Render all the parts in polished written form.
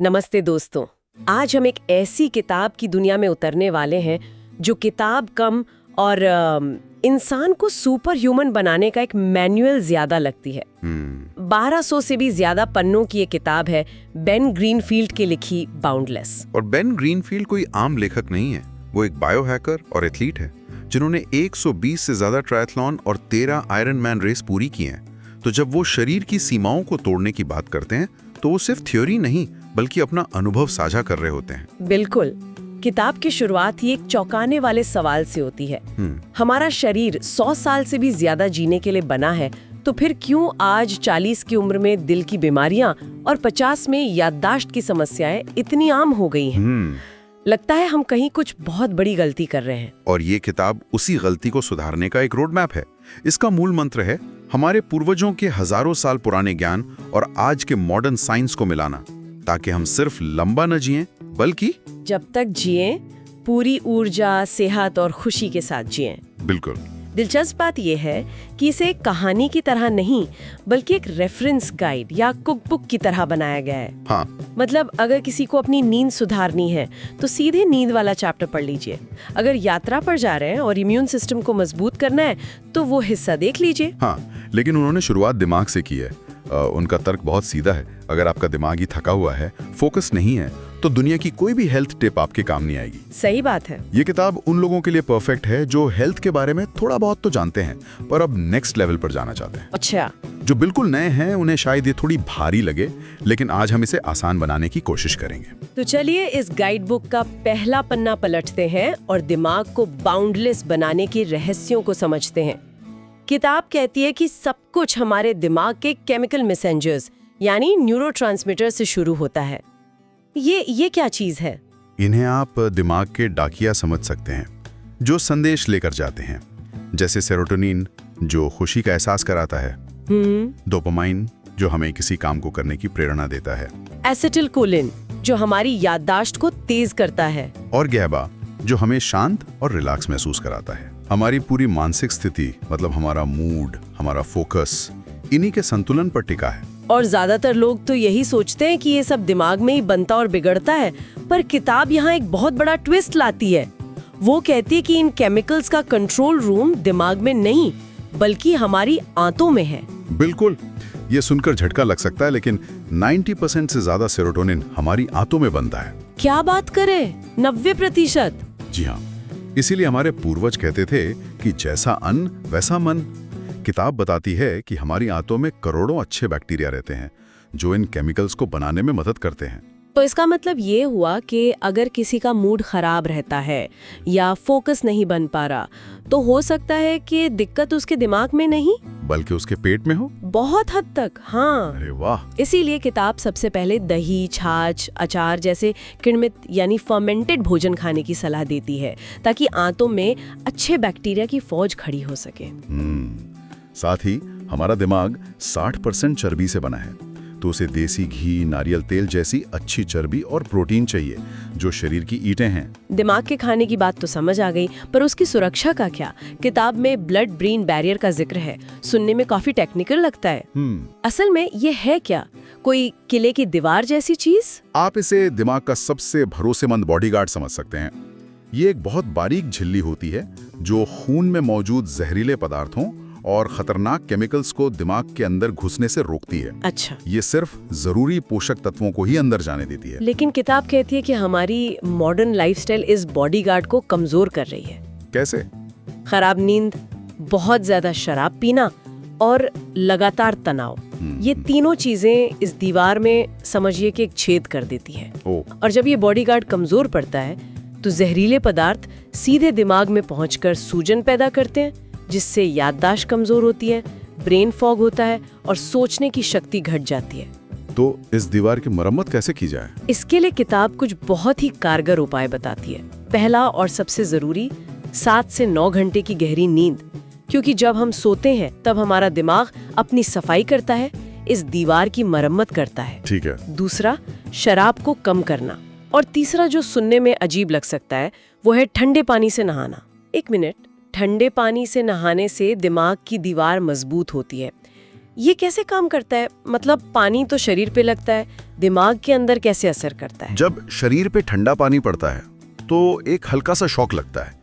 नमस्ते दोस्तों। आज हम एक ऐसी किताब की दुनिया में उतरने वाले हैं जो किताब कम और इंसान को सुपर ह्यूमन बनाने का एक मैनुअल ज्यादा लगती है। 1200 से भी ज्यादा पन्नों की ये किताब है बेन ग्रीनफील्ड की लिखी बाउंडलेस। और बेन ग्रीनफील्ड कोई आम लेखक नहीं है, वो एक बायोहैकर और एथलीट है जिन्होंने 120 से ज्यादा ट्रायथलॉन और 13 आयरन मैन रेस पूरी की हैं। तो जब वो शरीर की सीमाओं को तोड़ने की बात करते हैं तो वो सिर्फ थ्योरी नहीं बल्कि अपना अनुभव साझा कर रहे होते हैं। बिल्कुल। किताब की शुरुआत ही एक चौंकाने वाले सवाल से होती है। हमारा शरीर 100 साल से भी ज्यादा जीने के लिए बना है, तो फिर क्यों आज 40 की उम्र में दिल की बीमारियां और 50 में याददाश्त की समस्याएं इतनी आम हो गई हैं? लगता है हम कहीं कुछ बहुत बड़ी गलती कर रहे हैं। और ये किताब उसी गलती को सुधारने का एक रोड मैप है। इसका मूल मंत्र है हमारे पूर्वजों के हजारों साल पुराने ज्ञान और आज के मॉडर्न साइंस को मिलाना, ताकि हम सिर्फ लंबा न जिएं बल्कि जब तक जिएं पूरी ऊर्जा, सेहत और खुशी के साथ जिएं। बिल्कुल। दिलचस्प बात यह है कि इसे एक कहानी की तरह नहीं बल्कि एक रेफरेंस गाइड या कुकबुक की तरह बनाया गया है। हाँ। मतलब अगर किसी को अपनी नींद सुधारनी है तो सीधे नींद वाला चैप्टर पढ़ लीजिए। अगर यात्रा पर जा रहे हैं और इम्यून सिस्टम को मजबूत करना है तो वो हिस्सा देख लीजिए। हाँ, लेकिन उन्होंने शुरुआत दिमाग से की है। उनका तर्क बहुत सीधा है। अगर आपका दिमाग ही थका हुआ है, फोकस नहीं है, तो दुनिया की कोई भी हेल्थ टिप आपके काम नहीं आएगी। सही बात है। ये किताब उन लोगों के लिए परफेक्ट है जो हेल्थ के बारे में थोड़ा बहुत तो जानते हैं पर अब नेक्स्ट लेवल पर जाना चाहते हैं। अच्छा। जो बिल्कुल नए हैं उन्हें शायद ये थोड़ी भारी लगे, लेकिन आज हम इसे आसान बनाने की कोशिश करेंगे। तो चलिए इस गाइड बुक का पहला पन्ना पलटते हैं और दिमाग को बाउंडलेस बनाने के रहस्यों को समझते हैं। किताब कहती है कि सब कुछ हमारे दिमाग के केमिकल मैसेंजर्स यानी न्यूरोट्रांसमीटर से शुरू होता है। ये क्या चीज है? इन्हें आप दिमाग के डाकिया समझ सकते हैं जो संदेश लेकर जाते हैं, जैसे सेरोटोनिन जो खुशी का एहसास कराता है, डोपामाइन जो हमें किसी काम को करने की प्रेरणा देता है, एसिटिलकोलिन जो हमारी याददाश्त को तेज करता है, और गैबा जो हमें शांत और रिलैक्स महसूस कराता है। हमारी पूरी मानसिक स्थिति मतलब हमारा मूड, हमारा फोकस इन्हीं के संतुलन पर टिका है। और ज्यादातर लोग तो यही सोचते हैं कि ये सब दिमाग में ही बनता और बिगड़ता है, पर किताब यहाँ एक बहुत बड़ा ट्विस्ट लाती है। वो कहती है कि इन केमिकल्स का कंट्रोल रूम दिमाग में नहीं बल्कि हमारी आंतों में है। बिल्कुल। ये सुनकर झटका लग सकता है, लेकिन 90% से ज्यादा सेरोटोनिन हमारी आंतों में बनता है। क्या बात करें, 90%? जी हाँ, इसीलिए हमारे पूर्वज कहते थे कि जैसा अन्न वैसा मन। किताब बताती है कि हमारी आंतों में करोड़ों अच्छे बैक्टीरिया रहते हैं जो इन केमिकल्स को बनाने में मदद करते हैं। तो इसका मतलब ये हुआ कि अगर किसी का मूड खराब रहता है या फोकस नहीं बन पा रहा तो हो सकता है कि दिक्कत उसके दिमाग में नहीं बल्कि उसके पेट में हो। बहुत हद तक, हाँ। अरे वाह। इसीलिए किताब सबसे पहले दही, छाछ, अचार जैसे किण्वित यानी फर्मेंटेड भोजन खाने की सलाह देती है ताकि आंतों में अच्छे बैक्टीरिया की फौज खड़ी हो सके। साथ ही हमारा दिमाग 60% चर्बी से बना है, तो उसे देसी घी, नारियल तेल जैसी अच्छी चर्बी और प्रोटीन चाहिए जो शरीर की ईंटें हैं। दिमाग के खाने की बात तो समझ आ गई, पर उसकी सुरक्षा का क्या? किताब में ब्लड ब्रेन बैरियर का जिक्र है। सुनने में काफी टेक्निकल लगता है। असल में ये है क्या? कोई किले की दीवार जैसी चीज? आप इसे दिमाग का सबसे भरोसेमंद बॉडीगार्ड समझ सकते हैं। ये एक बहुत बारीक झिल्ली होती है जो खून में मौजूद जहरीले पदार्थों और खतरनाक केमिकल्स को दिमाग के अंदर घुसने से रोकती है। अच्छा। ये सिर्फ जरूरी पोषक तत्वों को ही अंदर जाने देती है। लेकिन किताब कहती है कि हमारी मॉडर्न लाइफस्टाइल इस बॉडीगार्ड को कमजोर कर रही है। कैसे? खराब नींद, बहुत ज्यादा शराब पीना और लगातार तनाव, ये तीनों चीजें इस दीवार में समझिए कि एक छेद कर देती है। और जब ये बॉडीगार्ड कमजोर पड़ता है तो जहरीले पदार्थ सीधे दिमाग में पहुंचकर सूजन पैदा करते हैं, जिससे याददाश्त कमजोर होती है, ब्रेन फॉग होता है और सोचने की शक्ति घट जाती है। तो इस दीवार की मरम्मत कैसे की जाए? इसके लिए किताब कुछ बहुत ही कारगर उपाय बताती है। पहला और सबसे जरूरी, 7 से 9 घंटे की गहरी नींद, क्योंकि जब हम सोते हैं तब हमारा दिमाग अपनी सफाई करता है, इस दीवार की मरम्मत करता है। ठीक है। दूसरा, शराब को कम करना। और तीसरा जो सुनने में अजीब लग सकता है वो है ठंडे पानी से नहाना। 1 मिनट, ठंडे पानी से नहाने से दिमाग की दीवार मजबूत होती है। ये कैसे काम करता है? मतलब पानी तो शरीर पे लगता है, दिमाग के अंदर कैसे असर करता है? जब शरीर पे ठंडा पानी पड़ता है तो एक हल्का सा शॉक लगता है।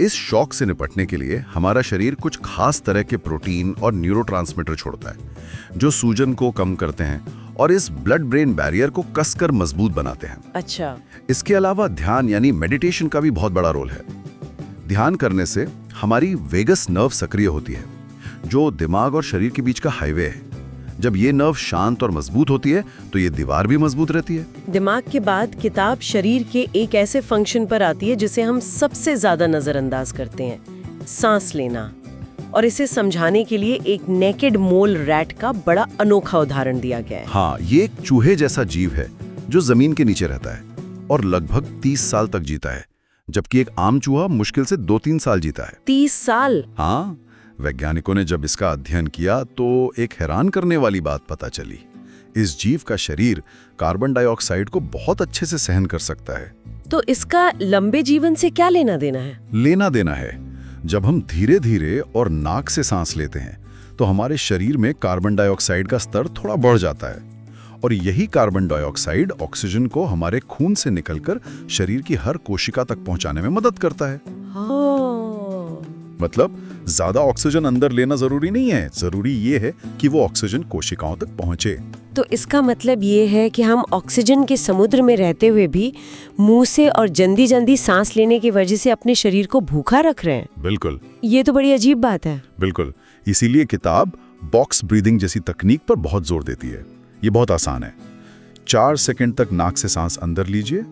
इस शॉक से निपटने के लिए हमारा शरीर कुछ खास तरह के प्रोटीन और न्यूरोट्रांसमीटर छोड़ता है जो सूजन को कम करते हैं और इस ब्लड ब्रेन बैरियर को कसकर मजबूत बनाते हैं। अच्छा। इसके अलावा ध्यान यानी मेडिटेशन का भी बहुत बड़ा रोल है। ध्यान करने से हमारी वेगस नर्व सक्रिय होती है जो दिमाग और शरीर के बीच का हाईवे है। जब ये नर्व शांत और मजबूत होती है तो ये दीवार भी मजबूत रहती है। दिमाग के बाद किताब शरीर के एक ऐसे फंक्शन पर आती है जिसे हम सबसे ज्यादा नजरअंदाज करते हैं, सांस लेना। और इसे समझाने के लिए एक नेकेड मोल रैट का बड़ा अनोखा उदाहरण दिया गया है। हाँ, ये एक चूहे जैसा जीव है जो जमीन के नीचे रहता है और लगभग 30 साल तक जीता है, जबकि एक आम चूहा मुश्किल से 2-3 साल जीता है। 30 साल? हाँ, वैज्ञानिकों ने जब इसका अध्ययन किया तो एक हैरान करने वाली बात पता चली। इस जीव का शरीर कार्बन डाइऑक्साइड को बहुत अच्छे से सहन कर सकता है। तो इसका लंबे जीवन से क्या लेना देना है? लेना देना है। जब हम धीरे धीरे और नाक से सांस लेते हैं तो हमारे शरीर में कार्बन डाइऑक्साइड का स्तर थोड़ा बढ़ जाता है और यही कार्बन डाइऑक्साइड ऑक्सीजन को हमारे खून से निकलकर शरीर की हर कोशिका तक पहुंचाने में मदद करता है। मतलब ज्यादा ऑक्सीजन अंदर लेना जरूरी नहीं है, जरूरी ये है कि वो ऑक्सीजन कोशिकाओं तक पहुंचे। तो इसका मतलब ये है कि हम ऑक्सीजन के समुद्र में रहते हुए भी मुंह से और जल्दी जल्दी सांस लेने की वजह से अपने शरीर को भूखा रख रहे हैं। बिल्कुल। ये तो बड़ी अजीब बात है। बिल्कुल, इसीलिए किताब बॉक्स ब्रीदिंग जैसी तकनीक पर बहुत जोर देती है। ये बहुत आसान है। 4 सेकंड तक नाक से सांस अंदर लीजिए,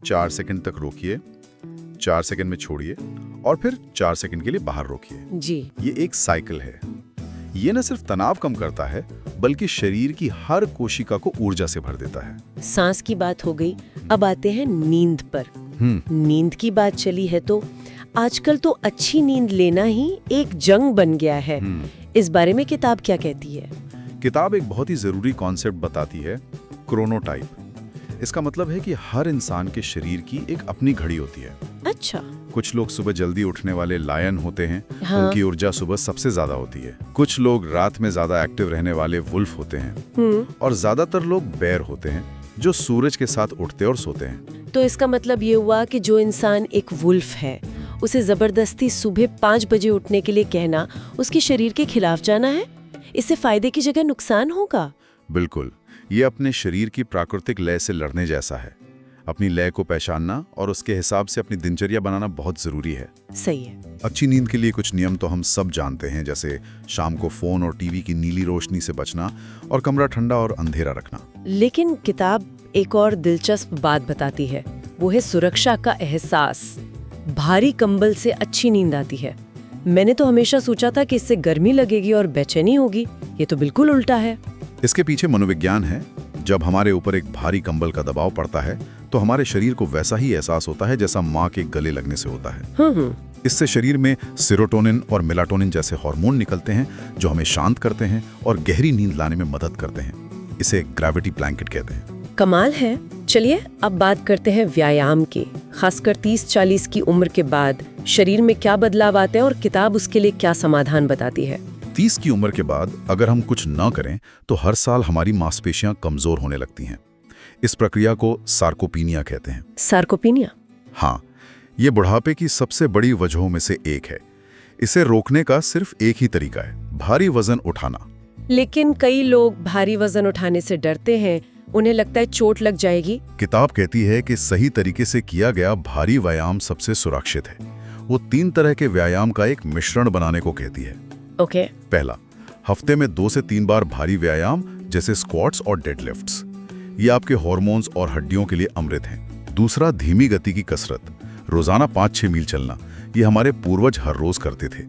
4 सेकंड तक रोकिए, 4 सेकंड में छोड़िए और फिर 4 सेकंड के लिए बाहर रोकिए जी। ये एक साइकिल है। ये न सिर्फ तनाव कम करता है बल्कि शरीर की हर कोशिका को ऊर्जा से भर देता है। सांस की बात हो गई, अब आते हैं नींद पर। नींद की बात चली है तो आजकल तो अच्छी नींद लेना ही एक जंग बन गया है। इस बारे में किताब क्या कहती है? किताब एक बहुत ही जरूरी कॉन्सेप्ट बताती है, क्रोनोटाइप। इसका मतलब है कि हर इंसान के शरीर की एक अपनी घड़ी होती है। अच्छा। कुछ लोग सुबह जल्दी उठने वाले लायन होते हैं, हाँ। उनकी ऊर्जा सुबह सबसे ज्यादा होती है। कुछ लोग रात में ज्यादा एक्टिव रहने वाले वुल्फ होते हैं और ज्यादातर लोग बेर होते हैं जो सूरज के साथ उठते और सोते हैं। तो इसका मतलब ये हुआ कि जो इंसान एक वुल्फ है उसे जबरदस्ती सुबह 5 बजे उठने के लिए कहना उसके शरीर के खिलाफ जाना है। इससे फायदे की जगह नुकसान होगा। बिल्कुल, ये अपने शरीर की प्राकृतिक लय से लड़ने जैसा है। अपनी लय को पहचानना और उसके हिसाब से अपनी दिनचर्या बनाना बहुत जरूरी है। सही है। अच्छी नींद के लिए कुछ नियम तो हम सब जानते हैं, जैसे शाम को फोन और टीवी की नीली रोशनी से बचना और कमरा ठंडा और अंधेरा रखना। लेकिन किताब एक और दिलचस्प बात बताती है, वो है सुरक्षा का एहसास। भारी कंबल से अच्छी नींद आती है। मैंने तो हमेशा सोचा था कि इससे गर्मी लगेगी और बेचैनी होगी। ये तो बिल्कुल उल्टा है। इसके पीछे मनोविज्ञान है। जब हमारे ऊपर एक भारी कंबल का दबाव पड़ता है तो हमारे शरीर को वैसा ही एहसास होता है जैसा माँ के गले लगने से होता है। इससे शरीर में सेरोटोनिन और मेलाटोनिन जैसे हार्मोन निकलते हैं जो हमें शांत करते हैं और गहरी नींद लाने में मदद करते हैं। इसे ग्रेविटी ब्लैंकेट कहते हैं। कमाल है। चलिए अब बात करते हैं व्यायाम की। खासकर 30-40 की उम्र के बाद शरीर में क्या बदलाव आते हैं और किताब उसके लिए क्या समाधान बताती है? 30 की उम्र के बाद अगर हम कुछ न करें तो हर साल हमारी मांसपेशियां कमजोर होने लगती हैं। इस प्रक्रिया को सार्कोपीनिया कहते हैं। सार्कोपीनिया? हाँ, ये बुढ़ापे की सबसे बड़ी वजहों में से एक है। इसे रोकने का सिर्फ एक ही तरीका है, भारी वजन उठाना। लेकिन कई लोग भारी वजन उठाने से डरते हैं, उन्हें लगता है चोट लग जाएगी। किताब कहती है कि सही तरीके से किया गया भारी व्यायाम सबसे सुरक्षित है। वो 3 तरह के व्यायाम का एक मिश्रण बनाने को कहती है। ओके। पहला, हफ्ते में 2 से 3 बार भारी व्यायाम जैसे स्क्वाट्स और डेडलिफ्ट्स। ये आपके हार्मोन्स और हड्डियों के लिए अमृत हैं। दूसरा, धीमी गति की कसरत, रोजाना 5-6 मील चलना। ये हमारे पूर्वज हर रोज करते थे।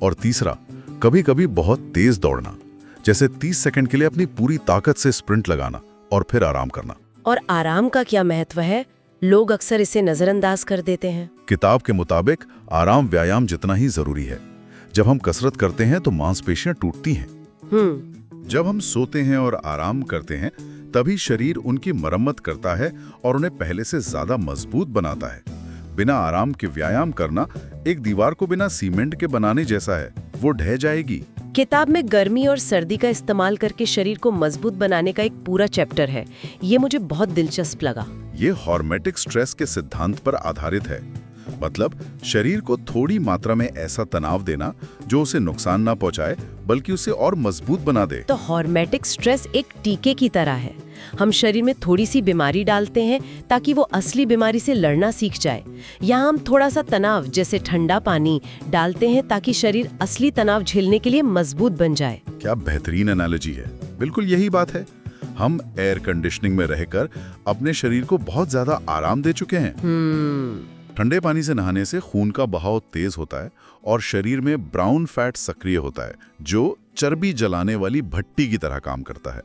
और तीसरा, कभी कभी बहुत तेज दौड़ना, जैसे 30 सेकंड के लिए अपनी पूरी ताकत से स्प्रिंट लगाना और फिर आराम करना। और आराम का क्या महत्व है? लोग अक्सर इसे नजरअंदाज कर देते हैं। किताब के मुताबिक आराम व्यायाम जितना ही जरूरी है। जब हम कसरत करते हैं तो मांसपेशियां टूटती हैं। जब हम सोते हैं और आराम करते हैं तभी शरीर उनकी मरम्मत करता है और उन्हें पहले से ज्यादा मजबूत बनाता है। बिना आराम के व्यायाम करना एक दीवार को बिना सीमेंट के बनाने जैसा है, वो ढह जाएगी। किताब में गर्मी और सर्दी का इस्तेमाल करके शरीर को मजबूत बनाने का एक पूरा चैप्टर है। ये मुझे बहुत दिलचस्प लगा। ये हॉर्मेटिक स्ट्रेस के सिद्धांत पर आधारित है। मतलब शरीर को थोड़ी मात्रा में ऐसा तनाव देना जो उसे नुकसान ना पहुंचाए बल्कि उसे और मजबूत बना दे। तो हॉर्मेटिक स्ट्रेस एक टीके की तरह है। हम शरीर में थोड़ी सी बीमारी डालते हैं ताकि वो असली बीमारी से लड़ना सीख जाए। यहाँ हम थोड़ा सा तनाव जैसे ठंडा पानी डालते हैं ताकि शरीर असली तनाव झेलने के लिए मजबूत बन जाए। क्या बेहतरीन एनालॉजी है। बिल्कुल यही बात है। हम एयर कंडीशनिंग में रहकर अपने शरीर को बहुत ज्यादा आराम दे चुके हैं। ठंडे पानी से नहाने से खून का बहाव तेज होता है और शरीर में ब्राउन फैट सक्रिय होता है जो चर्बी जलाने वाली भट्टी की तरह काम करता है।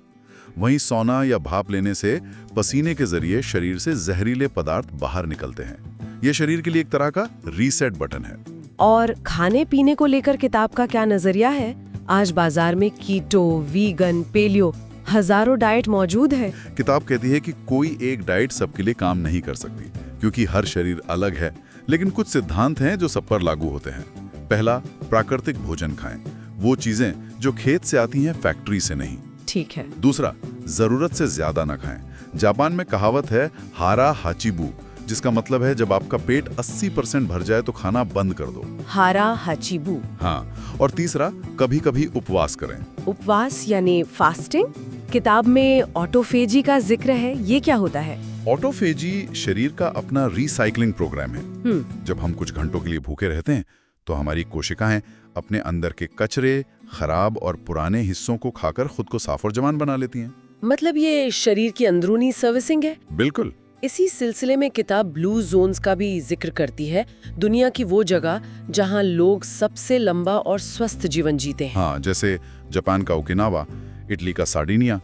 वहीं सोना या भाप लेने से पसीने के जरिए शरीर से जहरीले पदार्थ बाहर निकलते हैं। यह शरीर के लिए एक तरह का रीसेट बटन है। और खाने पीने को लेकर किताब का क्या नजरिया है? आज बाजार में कीटो, वीगन, पेलियो हजारों डाइट मौजूद है। किताब कहती है कि कोई एक डाइट सबके लिए काम नहीं कर सकती क्योंकि हर शरीर अलग है, लेकिन कुछ सिद्धांत हैं जो सब पर लागू होते हैं। पहला, प्राकृतिक भोजन खाएं, वो चीजें जो खेत से आती हैं, फैक्ट्री से नहीं। ठीक है। दूसरा, जरूरत से ज्यादा ना खाएं। जापान में कहावत है हारा हाचिबू, जिसका मतलब है जब आपका पेट 80% भर जाए तो खाना बंद कर दो। हारा हाचिबू। हाँ। और तीसरा, कभी कभी उपवास करें। उपवास यानी फास्टिंग? किताब में ऑटोफेजी का जिक्र है, ये क्या होता है? ऑटोफेजी शरीर का अपना रिसाइकलिंग प्रोग्राम है। जब हम कुछ घंटों के लिए भूखे रहते हैं तो हमारी कोशिकाएं अपने अंदर के कचरे, खराब और पुराने हिस्सों को खाकर खुद को साफ और जवान बना लेती हैं। मतलब ये शरीर की अंदरूनी सर्विसिंग है? बिल्कुल। इसी सिलसिले में किताब ब्लू जोन्स का भी जिक्र करती है, दुनिया की वो जगह जहां लोग सबसे लंबा और स्वस्थ जीवन जीते हैं। हाँ, जैसे जापान का ओकिनावा, इटली का सार्डिनिया।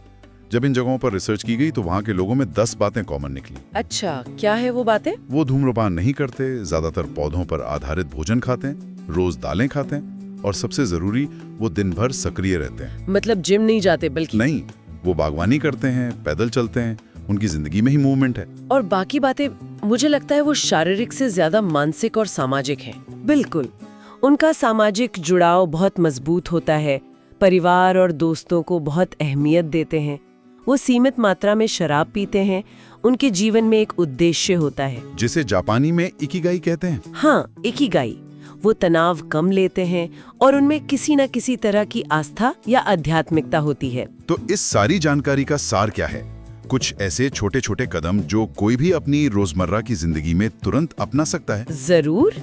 जब इन जगहों पर रिसर्च की गई तो वहाँ के लोगों में 10 बातें कॉमन निकली। अच्छा, क्या है वो बातें? वो धूम्रपान नहीं करते, ज्यादातर पौधों पर आधारित भोजन खाते हैं, रोज दालें खाते हैं और सबसे जरूरी, वो दिन भर सक्रिय रहते हैं। मतलब जिम नहीं जाते? बल्कि नहीं, वो बागवानी करते हैं, पैदल चलते हैं, उनकी जिंदगी में ही मूवमेंट है। और बाकी बातें मुझे लगता है वो शारीरिक से ज्यादा मानसिक और सामाजिक है। बिल्कुल, उनका सामाजिक जुड़ाव बहुत मजबूत होता है, परिवार और दोस्तों को बहुत अहमियत देते हैं। वो सीमित मात्रा में शराब पीते हैं, उनके जीवन में एक उद्देश्य होता है जिसे जापानी में इकिगाई कहते हैं। हाँ, इकिगाई। वो तनाव कम लेते हैं और उनमें किसी न किसी तरह की आस्था या आध्यात्मिकता होती है। तो इस सारी जानकारी का सार क्या है? कुछ ऐसे छोटे छोटे कदम जो कोई भी अपनी रोजमर्रा की जिंदगी में तुरंत अपना सकता है। जरूर।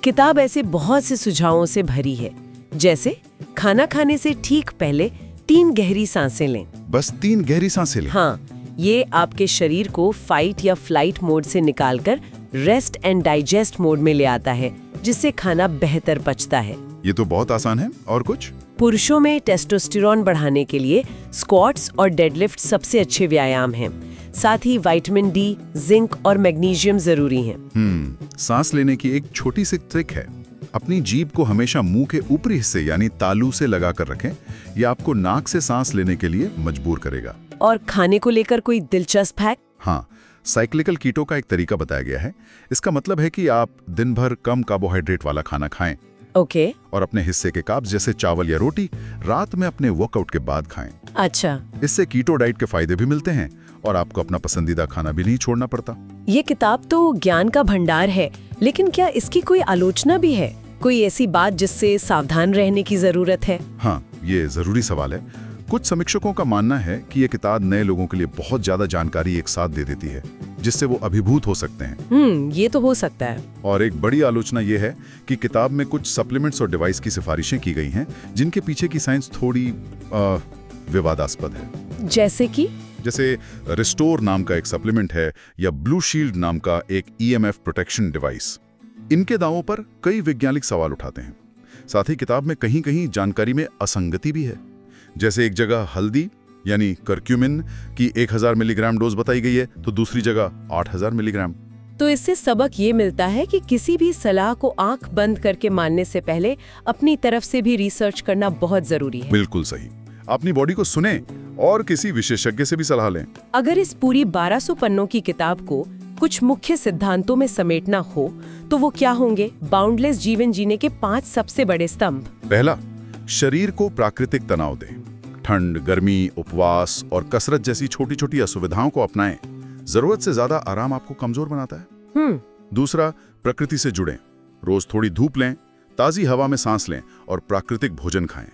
किताब ऐसे बहुत से सुझावों से भरी है, जैसे खाना खाने से ठीक पहले 3 गहरी सांसें लें। बस 3 गहरी सांसें लें? हाँ, ये आपके शरीर को फाइट या फ्लाइट मोड से निकालकर रेस्ट एंड डाइजेस्ट मोड में ले आता है, जिससे खाना बेहतर पचता है। ये तो बहुत आसान है। और कुछ? पुरुषों में टेस्टोस्टेरोन बढ़ाने के लिए स्क्वाट्स और डेडलिफ्ट सबसे अच्छे व्यायाम हैं। साथ ही विटामिन डी, जिंक और मैग्नीशियम जरूरी हैं। सांस लेने की एक छोटी सी ट्रिक है। अपनी जीभ को हमेशा मुंह के ऊपरी हिस्से यानी तालू से लगाकर रखें। यह आपको नाक से सांस लेने के लिए मजबूर करेगा। और खाने को लेकर कोई दिलचस्प हैक? हाँ, साइक्लिकल कीटो का एक तरीका बताया गया है। इसका मतलब है कि आप दिन भर कम कार्बोहाइड्रेट वाला खाना खाएं। ओके। और अपने हिस्से के कार्ब्स जैसे चावल या रोटी रात में अपने वर्कआउट के बाद खाएं। अच्छा। इससे कीटो डाइट के फायदे भी मिलते हैं और आपको अपना पसंदीदा खाना भी नहीं छोड़ना पड़ता। ये किताब तो ज्ञान का भंडार है, लेकिन क्या इसकी कोई आलोचना भी है? कोई ऐसी बात जिससे सावधान रहने की जरूरत है? हाँ, ये जरूरी सवाल है। कुछ समीक्षकों का मानना है कि ये किताब नए लोगों के लिए बहुत ज्यादा जानकारी एक साथ दे देती है, जिससे वो अभिभूत हो सकते हैं। ये तो हो सकता है। और एक बड़ी आलोचना ये है कि किताब में कुछ सप्लीमेंट्स और डिवाइस की सिफारिशें की गई हैं, जिनके पीछे की साइंस थोड़ी विवादास्पद है। जैसे रिस्टोर नाम का एक सप्लीमेंट है या ब्लू शील्ड नाम का एक EMF प्रोटेक्शन डिवाइस। इनके दावों पर कई वैज्ञानिक सवाल उठाते हैं। साथ ही किताब में कहीं कहीं जानकारी में असंगति भी है। जैसे एक जगह हल्दी यानी कर्क्यूमिन की 1000 मिलीग्राम डोज बताई गई है तो दूसरी जगह 8000 मिलीग्राम। तो इससे सबक ये मिलता है कि किसी भी सलाह को आंख बंद करके मानने से पहले अपनी तरफ से भी रिसर्च करना बहुत जरूरी है। बिल्कुल सही। अपनी बॉडी को सुने और किसी विशेषज्ञ से भी सलाह लें। अगर इस पूरी 1200 पन्नों की किताब को कुछ मुख्य सिद्धांतों में समेटना हो तो वो क्या होंगे? बाउंडलेस जीवन जीने के 5 सबसे बड़े स्तंभ। पहला, शरीर को प्राकृतिक तनाव दें। ठंड, गर्मी, उपवास और कसरत जैसी छोटी छोटी असुविधाओं को अपनाएं। जरूरत से ज्यादा आराम आपको कमजोर बनाता है। दूसरा, प्रकृति से जुड़ें। रोज थोड़ी धूप लें, ताजी हवा में सांस लें और प्राकृतिक भोजन खाएं।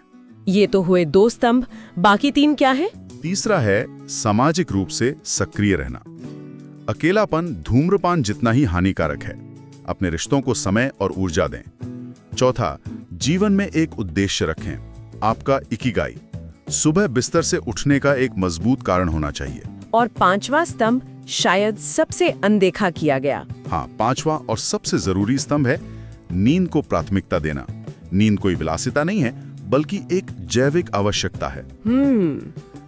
ये तो हुए 2 स्तंभ, बाकी 3 क्या है? तीसरा है सामाजिक रूप से सक्रिय रहना। अकेलापन धूम्रपान जितना ही हानिकारक है। अपने रिश्तों को समय और ऊर्जा दें। चौथा, जीवन में एक उद्देश्य रखें। आपका इकिगाई सुबह बिस्तर से उठने का एक मजबूत कारण होना चाहिए। और 5वां स्तंभ शायद सबसे अनदेखा किया गया। हाँ, 5वां और सबसे जरूरी स्तंभ है नींद को प्राथमिकता देना। नींद कोई विलासिता नहीं है, बल्कि एक जैविक आवश्यकता है।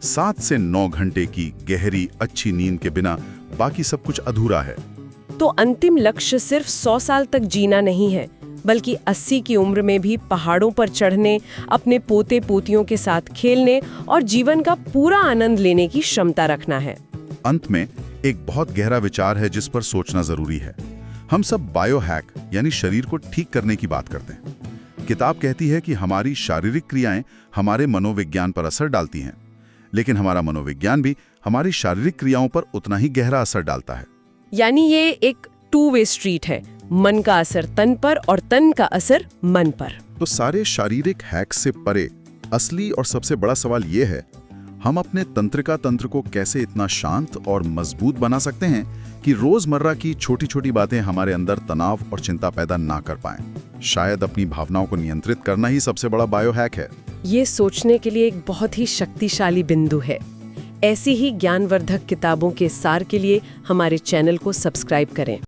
7 से 9 घंटे की गहरी अच्छी नींद के बिना बाकी सब कुछ अधूरा है। तो अंतिम लक्ष्य सिर्फ 100 साल तक जीना नहीं है, बल्कि 80 की उम्र में भी पहाड़ों पर चढ़ने, अपने पोते पोतियों के साथ खेलने और जीवन का पूरा आनंद लेने की क्षमता रखना है। अंत में एक बहुत गहरा विचार है जिस पर सोचना जरूरी है। हम सब बायोहैक यानी शरीर को ठीक करने की बात करते हैं। किताब कहती है कि हमारी शारीरिक क्रियाएं हमारे मनोविज्ञान पर असर डालती हैं, लेकिन हमारा मनोविज्ञान भी हमारी शारीरिक क्रियाओं पर उतना ही गहरा असर डालता है। यानी ये एक 2 वे स्ट्रीट है, मन का असर तन पर और तन का असर मन पर। तो सारे शारीरिक हैक्स से परे असली और सबसे बड़ा सवाल ये है, हम अपने तंत्रिका तंत्र को कैसे इतना शांत और मजबूत बना सकते हैं कि रोजमर्रा की छोटी छोटी बातें हमारे अंदर तनाव और चिंता पैदा ना कर पाएं। शायद अपनी भावनाओं को नियंत्रित करना ही सबसे बड़ा बायोहैक है। ये सोचने के लिए एक बहुत ही शक्तिशाली बिंदु है। ऐसी ही ज्ञानवर्धक किताबों के सार के लिए हमारे चैनल को सब्सक्राइब करें।